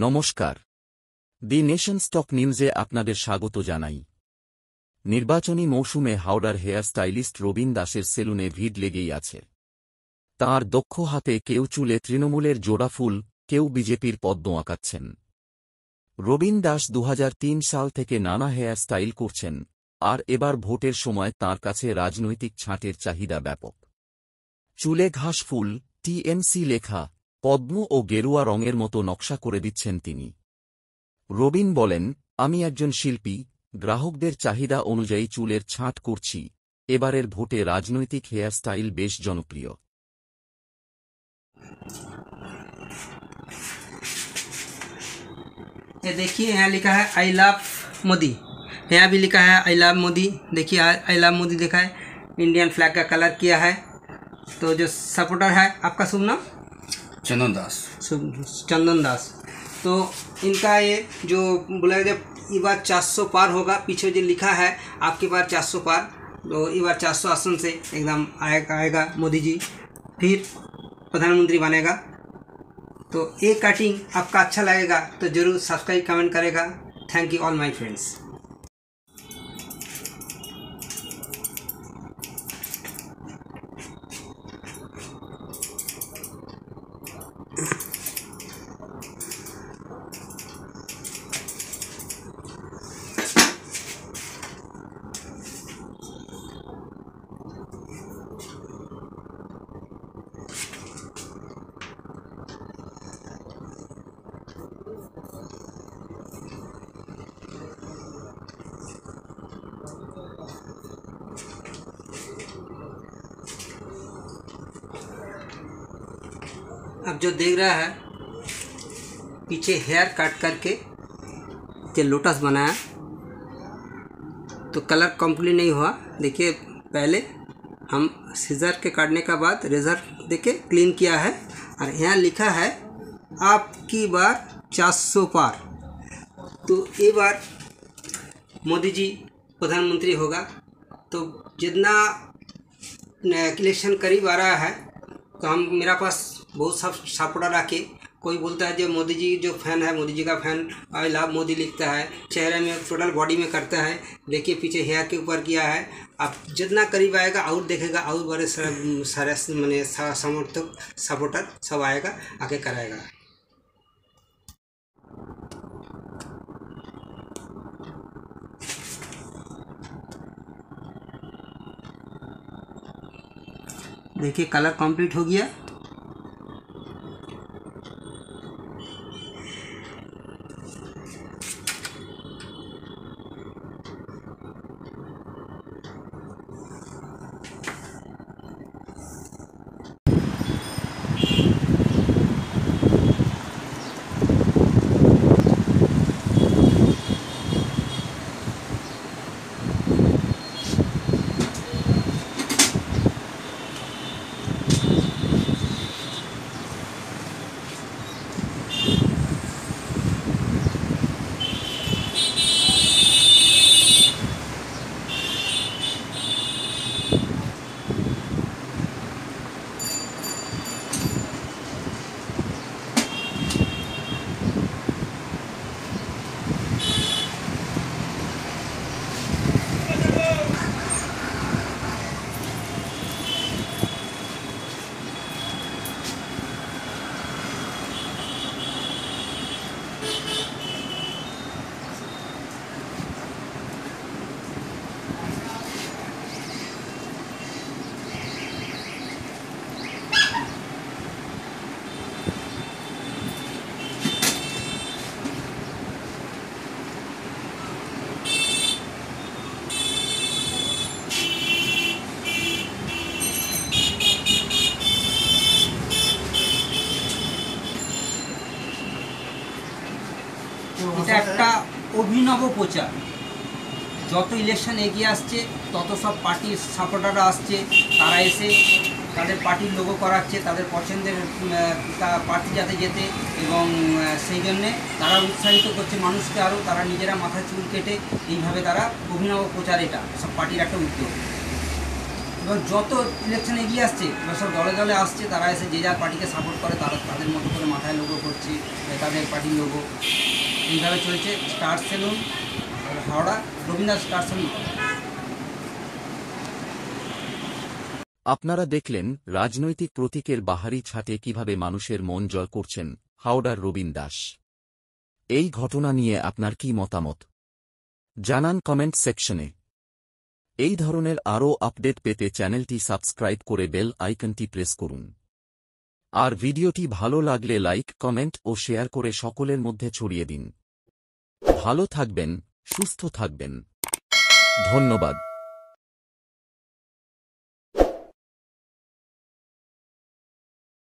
নমস্কার, দি nation stock নিউজে আপনাদের স্বাগত জানাই। নির্বাচনী মৌসুমে হাওড়ার হেয়ার স্টাইলিস্ট রবিন দাসের সেলুনে ভিড় লেগেই আছে। তাঁর দক্ষ হাতে কেউ চুলে তৃণমূলের জোড়া ফুল, কেউ বিজেপির পদ্ম আঁকাচ্ছেন। রবিন দাস 2003 সাল থেকে নানা হেয়ার স্টাইল করছেন, আর এবার ভোটের সময় তাঁর কাছে রাজনৈতিক ছাঁটের চাহিদা ব্যাপক। চুলে ঘাস ফুল, টিএমসি লেখা, পদ্ম ও গেরুয়া রঙের মতো নকশা করে দিচ্ছেন তিনি। রবিন বলেন, আমি একজন শিল্পী, গ্রাহকদের চাহিদা অনুযায়ী চুলের ছাঁট করছি। এবারের ভোটে রাজনৈতিক হেয়ার স্টাইল বেশ জনপ্রিয়। ये देखिए यहाँ लिखा है आई लव मोदी, यहाँ भी लिखा है आई लव मोदी। देखिए आई लव मोदी देखा है, इंडियन फ्लैग का कलर किया है। तो जो सपोर्टर है, आपका शुभ नाम? चंदन दास। चंदन दास। तो इनका ये जो बोला जब ये बार 400 पार होगा, पीछे जो लिखा है आपके पास 400 पार, तो ये बार 400 आसन से एकदम आएगा मोदी जी, फिर प्रधानमंत्री बनेगा। तो ये कटिंग आपका अच्छा लगेगा तो ज़रूर सब्सक्राइब कमेंट करेगा। Thank you all my friends. अब जो देख रहा है पीछे हेयर कट करके जो लोटस बनाया, तो कलर कंप्लीट नहीं हुआ। देखिए पहले हम सीजर के काटने का बाद रेजर देके क्लीन किया है, और यहाँ लिखा है आपकी बार 400 पार। तो ये बार मोदी जी प्रधानमंत्री होगा। तो जितना इलेक्शन करीब आ रहा है, तो हम मेरा पास बहुत सब सपोर्टर आके, कोई बोलता है जो मोदी जी जो फैन है, मोदी जी का फैन आई लव मोदी लिखता है, चेहरे में टोटल बॉडी में करता है। देखिए पीछे हेयर के ऊपर किया है। अब जितना करीब आएगा और देखेगा, और बड़े सारे मैंने समर्थक सपोर्टर सब आएगा, आके कराएगा। देखिए कलर कंप्लीट हो गया। এটা একটা অভিনব প্রচার। যত ইলেকশন এগিয়ে আসছে তত সব পার্টির সাপোর্টাররা আসছে, তারা এসে তাদের পার্টির লোগো করাচ্ছে, তাদের পছন্দের প্রার্থী যাতে যেতে, এবং সেই জন্যে তারা উৎসাহিত করছে মানুষকে আরও। তারা নিজেরা মাথা চুল কেটে এইভাবে তারা অভিনব প্রচার, এটা সব পার্টির একটা উদ্যোগ। এবার যত ইলেকশন এগিয়ে আসছে এবার সব দলে দলে আসছে, তারা এসে যে যার পার্টিকে সাপোর্ট করে, তারা তাদের মতো করে মাথায় লোগো করছে, তাদের পার্টির লোগো। এইভাবে চলছে star salon Howrah, Rabindra star salon. আপনারা দেখলেন রাজনৈতিক প্রতীকের বাহারি ছাটে কিভাবে মানুষের মন জয় করছেন হাওড়ার রবীন দাস। এই ঘটনা নিয়ে আপনার কি মতামত জানান কমেন্ট সেকশনে। এই ধরনের আরও আপডেট পেতে চ্যানেলটি সাবস্ক্রাইব করে বেল আইকনটি প্রেস করুন। আর ভিডিওটি ভালো লাগলে লাইক, কমেন্ট ও শেয়ার করে সকলের মধ্যে ছড়িয়ে দিন। ভালো থাকবেন, সুস্থ থাকবেন। ধন্যবাদ।